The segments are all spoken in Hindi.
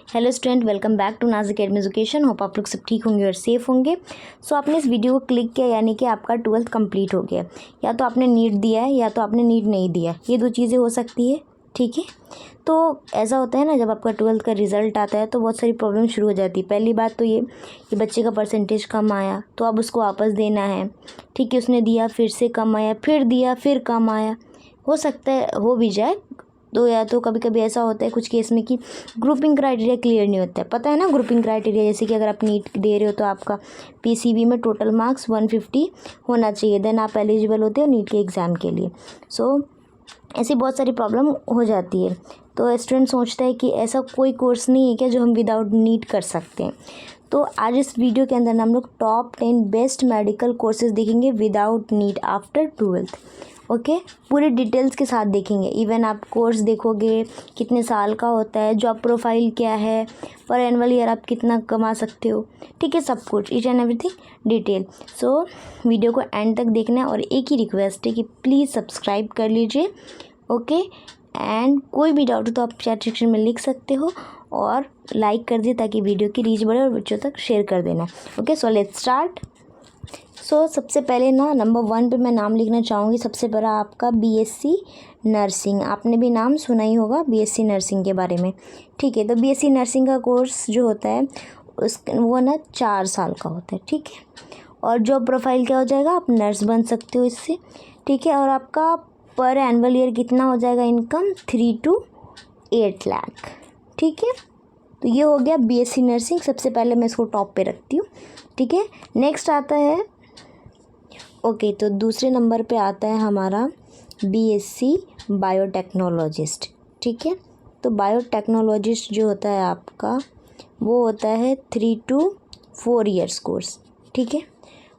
Hello student, welcome back to Naaz academy education. Hope आप लोग सब ठीक होंगे और सेफ़ होंगे। सो आपने इस वीडियो को क्लिक किया यानी कि आपका 12th कंप्लीट हो गया। या तो आपने नीट दिया है या तो आपने नीट नहीं दिया, ये दो चीज़ें हो सकती है। ठीक है, तो ऐसा होता है ना, जब आपका 12th का रिज़ल्ट आता है तो बहुत सारी प्रॉब्लम शुरू हो जाती है। पहली बात तो ये कि बच्चे का परसेंटेज कम आया तो अब उसको वापस देना है। ठीक है, उसने दिया, फिर से कम आया, फिर दिया, फिर कम आया। हो सकता है हो भी जाए तो, या तो कभी कभी ऐसा होता है कुछ केस में कि ग्रुपिंग क्राइटेरिया क्लियर नहीं होता है। पता है ना ग्रुपिंग क्राइटेरिया, जैसे कि अगर आप नीट दे रहे हो तो आपका पीसीबी में टोटल मार्क्स 150 होना चाहिए, देन आप एलिजिबल होते हो नीट के एग्ज़ाम के लिए। सो ऐसी बहुत सारी प्रॉब्लम हो जाती है। तो स्टूडेंट सोचता है कि ऐसा कोई कोर्स नहीं है क्या जो हम विदाउट नीट कर सकते हैं। तो आज इस वीडियो के अंदर हम लोग टॉप 10 बेस्ट मेडिकल कोर्सेज देखेंगे without NEET after 12th। Okay, पूरे डिटेल्स के साथ देखेंगे। इवन आप कोर्स देखोगे कितने साल का होता है, जॉब प्रोफाइल क्या है, पर एनुअल ईयर आप कितना कमा सकते हो। ठीक है, सब कुछ each and everything detail. So video को एंड तक देखना है और एक ही रिक्वेस्ट है कि प्लीज़ सब्सक्राइब कर लीजिए। ओके, एंड कोई भी डाउट हो तो आप चैट सेक्शन में लिख सकते हो और लाइक कर दिए ताकि वीडियो की रीच बढ़े और बच्चों तक शेयर कर देना। Okay, so let's start. So सबसे पहले ना नंबर 1 पे मैं नाम लिखना चाहूँगी। सबसे बड़ा आपका बीएससी नर्सिंग, आपने भी नाम सुना ही होगा बीएससी नर्सिंग के बारे में। ठीक है, तो बीएससी नर्सिंग का कोर्स जो होता है वो ना 4 साल का होता है। ठीक है, और जॉब प्रोफाइल क्या हो जाएगा, आप नर्स बन सकते हो इससे। ठीक है, और आपका पर एनुअल ईयर कितना हो जाएगा इनकम, 3 to 8 लाख। ठीक है, तो ये हो गया बीएससी नर्सिंग। सबसे पहले मैं इसको टॉप पे रखती हूँ। ठीक है, नेक्स्ट आता है ओके, तो दूसरे नंबर पे आता है हमारा बीएससी बायोटेक्नोलॉजिस्ट। ठीक है, तो बायोटेक्नोलॉजिस्ट जो होता है आपका वो होता है 3 to 4 ईयर्स कोर्स। ठीक है,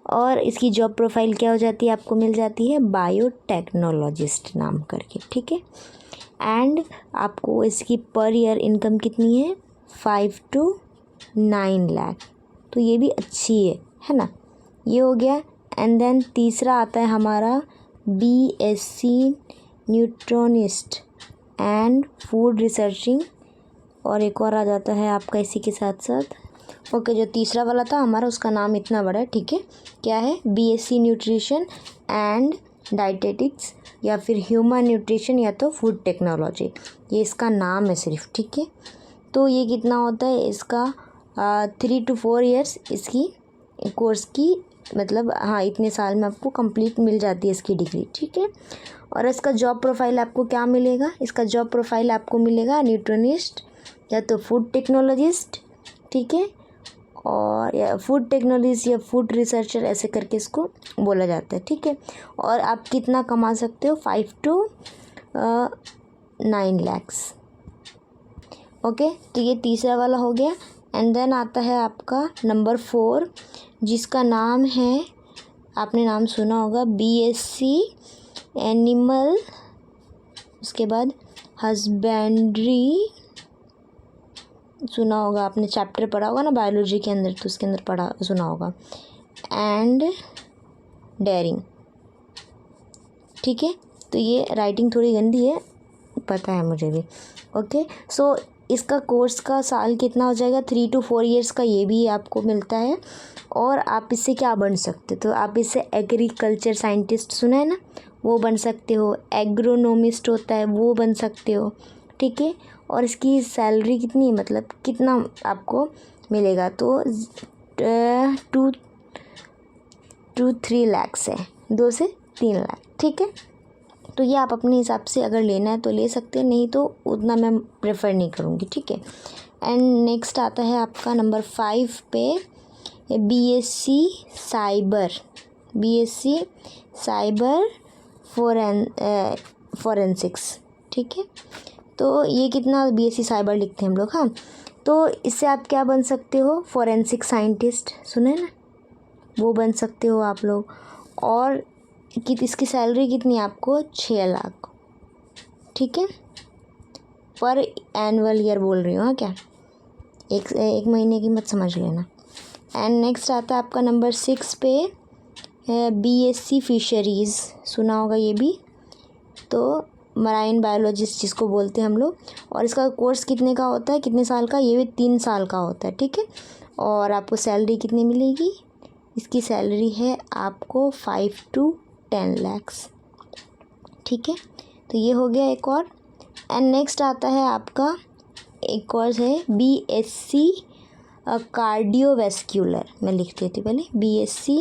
और इसकी जॉब प्रोफाइल क्या हो जाती है, आपको मिल जाती है बायोटेक्नोलॉजिस्ट नाम करके। ठीक है, एंड आपको इसकी पर ईयर इनकम कितनी है, 5 to 9 लाख। तो ये भी अच्छी है ना, ये हो गया। एंड देन तीसरा आता है हमारा बीएससी न्यूट्रोनिस्ट एंड फूड रिसर्चिंग, और एक और आ जाता है आपका इसी के साथ साथ। ओके, जो तीसरा वाला था हमारा उसका नाम इतना बड़ा है। ठीक है, क्या है, बीएससी न्यूट्रिशन एंड डाइटेटिक्स या फिर ह्यूमन न्यूट्रिशन या तो फूड टेक्नोलॉजी, ये इसका नाम है सिर्फ। ठीक है, तो ये कितना होता है इसका 3 to 4 ईयर्स इसकी कोर्स की, मतलब हाँ इतने साल में आपको कंप्लीट मिल जाती है इसकी डिग्री। ठीक है, और इसका जॉब प्रोफाइल आपको क्या मिलेगा, इसका जॉब प्रोफाइल आपको मिलेगा न्यूट्रोनिस्ट या तो फूड टेक्नोलॉजिस्ट। ठीक है, और या फूड टेक्नोलॉजिस्ट या फूड रिसर्चर ऐसे करके इसको बोला जाता है। ठीक है, और आप कितना कमा सकते हो, 5 to 9 lakhs। ओके, तो ये तीसरा वाला हो गया। एंड देन आता है आपका नंबर 4 जिसका नाम है, आपने नाम सुना होगा बीएससी एनिमल, उसके बाद हस्बेंड्री, सुना होगा आपने, चैप्टर पढ़ा होगा ना बायोलॉजी के अंदर, तो उसके अंदर पढ़ा सुना होगा, एंड डेयरिंग। ठीक है, तो ये राइटिंग थोड़ी गंदी है, पता है मुझे भी। ओके, सो इसका कोर्स का साल कितना हो जाएगा, 3 to 4 ईयर्स का, ये भी आपको मिलता है। और आप इससे क्या बन सकते हो, तो आप इससे एग्रीकल्चर साइंटिस्ट सुना है ना, वो बन सकते हो, एग्रोनोमिस्ट होता है वो बन सकते हो। ठीक है, और इसकी सैलरी कितनी, मतलब कितना आपको मिलेगा, तो 2 to 3 lakhs है, 2 से 3 लाख। ठीक है, तो ये आप अपने हिसाब से अगर लेना है तो ले सकते हैं, नहीं तो उतना मैं प्रेफर नहीं करूँगी। ठीक है, एंड नेक्स्ट आता है आपका नंबर 5 पे BSc cyber, BSc cyber forensics. ठीक है, तो ये कितना, बीएससी साइबर लिखते हैं हम लोग। हाँ, तो इससे आप क्या बन सकते हो, फोरेंसिक साइंटिस्ट सुने ना, वो बन सकते हो आप लोग। और इसकी सैलरी कितनी है आपको, 6 लाख। ठीक है, पर एनुअल ईयर बोल रही हूँ, हाँ क्या, एक महीने की मत समझ लेना। एंड नेक्स्ट आता है आपका नंबर 6 पे बीएससी फिशरीज़, सुना होगा ये भी। तो मराइन बायोलॉजिस्ट जिसको बोलते हैं हम लोग। और इसका कोर्स कितने का होता है, कितने साल का, ये भी 3 साल का होता है, ठीक है। और आपको सैलरी कितनी मिलेगी, इसकी सैलरी है आपको 5 to 10 lakhs, ठीक है। तो ये हो गया एक और। एंड नेक्स्ट आता है आपका एक कोर्स है BSc कार्डियोवैस्कुलर। मैं लिख देती हूँ पहले, BSc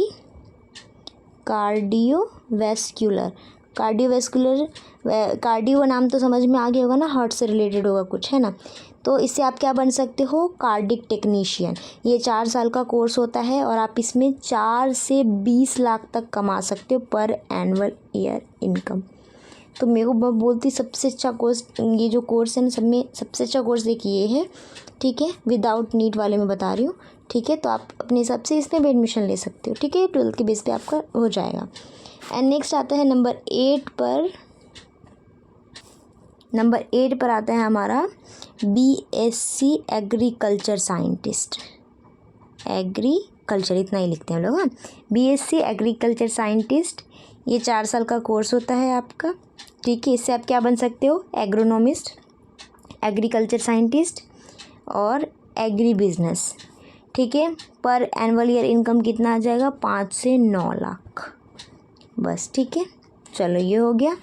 कार्डियोवैस्कुलर। कार्डियोवैस्कुलर, कार्डियो नाम तो समझ में आ गया होगा ना, हार्ट से रिलेटेड होगा कुछ, है ना। तो इससे आप क्या बन सकते हो, कार्डिक टेक्नीशियन। ये 4 साल का कोर्स होता है और आप इसमें 4 से 20 लाख तक कमा सकते हो पर एनुअल ईयर इनकम। तो मेरे को बोलती सबसे अच्छा कोर्स, ये जो कोर्स है ना, सब में सबसे अच्छा कोर्स देखिए ये है, ठीक है। विदाउट नीट वाले में बता रही हूँ, ठीक है। तो आप अपने हिसाब से इसमें भी एडमिशन ले सकते हो, ठीक है। 12th के बेस पे आपका हो जाएगा। एंड नेक्स्ट आता है नंबर 8 पर आता है हमारा BSc एग्रीकल्चर साइंटिस्ट। एग्रीकल्चर इतना ही लिखते हैं हम लोग, हाँ। BSc एग्रीकल्चर साइंटिस्ट, ये 4 साल का कोर्स होता है आपका, ठीक है। इससे आप क्या बन सकते हो, एग्रोनॉमिस्ट, एग्रीकल्चर साइंटिस्ट और एग्री बिजनेस, ठीक है। पर एनुअल ईयर इनकम कितना आ जाएगा, 5 से 9 लाख बस, ठीक है। चलो ये हो गया।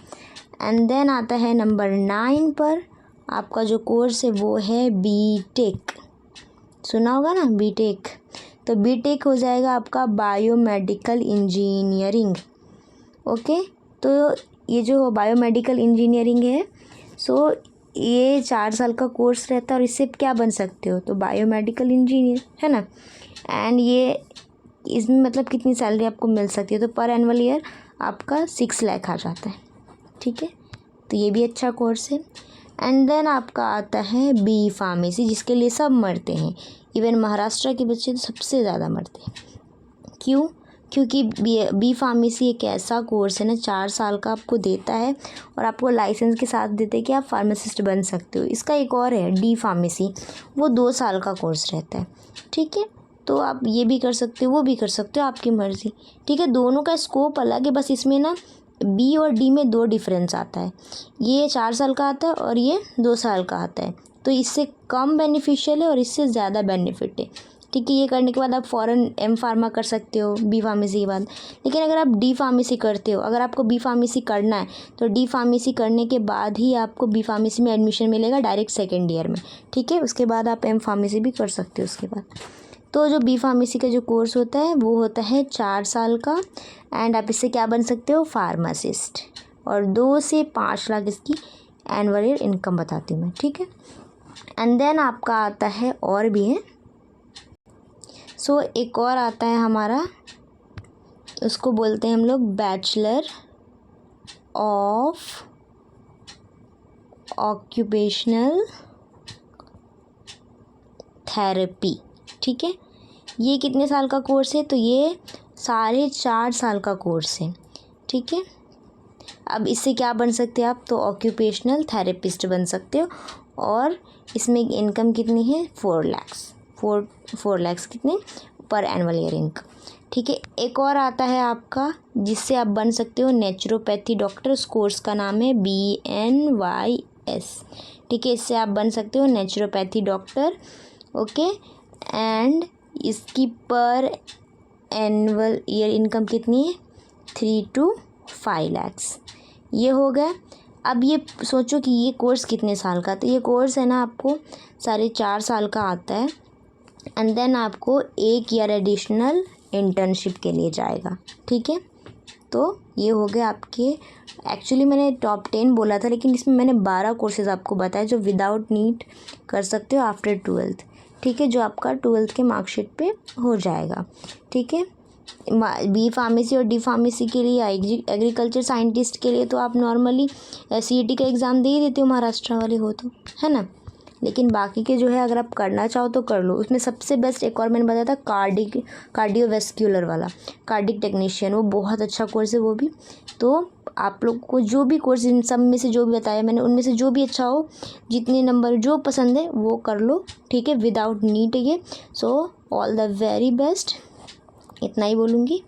एंड देन आता है नंबर 9 पर आपका जो कोर्स है वो है BTech। सुना होगा ना BTech। तो BTech हो जाएगा आपका बायोमेडिकल इंजीनियरिंग, ओके। तो ये जो बायोमेडिकल इंजीनियरिंग है, सो ये 4 साल का कोर्स रहता है और इससे क्या बन सकते हो, तो बायोमेडिकल इंजीनियर, है ना। एंड ये इसमें मतलब कितनी सैलरी आपको मिल सकती है, तो पर एनुअल ईयर आपका 6 लाख आ जाता है, ठीक है। तो ये भी अच्छा कोर्स है। एंड देन आपका आता है B फार्मेसी, जिसके लिए सब मरते हैं, इवन महाराष्ट्र के बच्चे तो सबसे ज़्यादा मरते हैं। क्यों, क्योंकि B फार्मेसी एक ऐसा कोर्स है ना, 4 साल का आपको देता है और आपको लाइसेंस के साथ देते हैं कि आप फार्मासिस्ट बन सकते हो। इसका एक और है D फार्मेसी, वो 2 साल का कोर्स रहता है, ठीक है। तो आप ये भी कर सकते हो, वो भी कर सकते हो, आपकी मर्ज़ी, ठीक है। दोनों का स्कोप अलग है, बस इसमें ना B और D में 2 डिफरेंस आता है। ये 4 साल का आता है और ये 2 साल का आता है। तो इससे कम बेनिफिशियल है और इससे ज़्यादा बेनिफिट है, ठीक है। ये करने के बाद आप फ़ौरन M फार्मा कर सकते हो B फार्मेसी के बाद। लेकिन अगर आप D फार्मेसी करते हो, अगर आपको B फार्मेसी करना है तो D फार्मेसी करने के बाद ही आपको B फार्मेसी में एडमिशन मिलेगा डायरेक्ट 2nd ईयर में, ठीक है। उसके बाद आप M फार्मेसी भी कर सकते हो उसके बाद। तो जो B फार्मेसी का जो कोर्स होता है वो होता है 4 साल का। एंड आप इससे क्या बन सकते हो, फार्मासिस्ट। और 2 से 5 लाख इसकी एनुअल ईयर इनकम बताती हूँ मैं, ठीक है। एंड देन आपका आता है, और भी है, सो एक और आता है हमारा, उसको बोलते हैं हम लोग बैचलर ऑफ ऑक्यूपेशनल थेरेपी, ठीक है। ये कितने साल का कोर्स है, तो ये 4.5 साल का कोर्स है, ठीक है। अब इससे क्या बन सकते हैं आप, तो ऑक्यूपेशनल थेरेपिस्ट बन सकते हो। और इसमें इनकम कितनी है, 4 lakhs, 4 lakhs कितने पर एनुअल ईयर इनकम, ठीक है। एक और आता है आपका, जिससे आप बन सकते हो नेचुरोपैथी डॉक्टर। उस कोर्स का नाम है BNYS, ठीक है। इससे आप बन सकते हो नेचुरोपैथी डॉक्टर, ओके। एंड इसकी पर एनुअल ईयर इनकम कितनी है, 3 to 5 lakhs। ये हो गया। अब ये सोचो कि ये कोर्स कितने साल का, तो ये कोर्स है ना आपको 4.5 साल का आता है। एंड देन आपको 1 ईयर एडिशनल इंटर्नशिप के लिए जाएगा, ठीक है। तो ये हो गया आपके, एक्चुअली मैंने टॉप 10 बोला था, लेकिन इसमें मैंने 12 कोर्सेज़ आपको बताए जो विदाउट नीट कर सकते हो आफ्टर 12th, ठीक है। जो आपका 12th के मार्कशीट पे हो जाएगा, ठीक है। B फार्मेसी और D फार्मेसी के लिए, एग्रीकल्चर साइंटिस्ट के लिए तो आप नॉर्मली CET का एग्ज़ाम दे ही देते हो, महाराष्ट्र वाले हो तो, है ना। लेकिन बाकी के जो है अगर आप करना चाहो तो कर लो। उसमें सबसे बेस्ट एक और मैंने बताया था कार्डियोवैस्कुलर वाला, कार्डिक टेक्नीशियन, वो बहुत अच्छा कोर्स है वो भी। तो आप लोग को जो भी कोर्स, इन सब में से जो भी बताया मैंने, उनमें से जो भी अच्छा हो, जितने नंबर जो पसंद है वो कर लो, ठीक है। विदाउट नीट है ये। सो ऑल द वेरी बेस्ट, इतना ही बोलूँगी।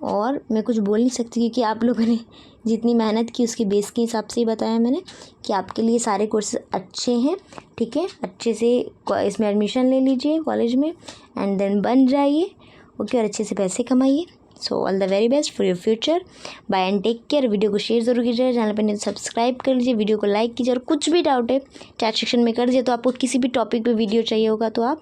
और मैं कुछ बोल नहीं सकती क्योंकि आप लोगों ने जितनी मेहनत की उसकी बेस के हिसाब से ही बताया मैंने कि आपके लिए सारे कोर्सेज अच्छे हैं, ठीक है। अच्छे से इसमें एडमिशन ले लीजिए कॉलेज में एंड देन बन जाइए, ओके, और अच्छे से पैसे कमाइए। So all the very best for your future, bye and take care. Video को शेयर ज़रूर कीजिए, चैनल पर नहीं तो सब्सक्राइब कर लीजिए, वीडियो को लाइक कीजिए, और कुछ भी डाउट है चैट सेक्शन में कर दीजिए। तो आपको किसी भी टॉपिक पे वीडियो चाहिए होगा तो आप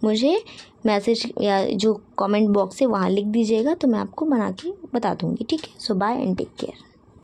मुझे मैसेज या जो कमेंट बॉक्स है वहाँ लिख दीजिएगा, तो मैं आपको बना के बता दूँगी, ठीक है। सो बाय एंड टेक केयर।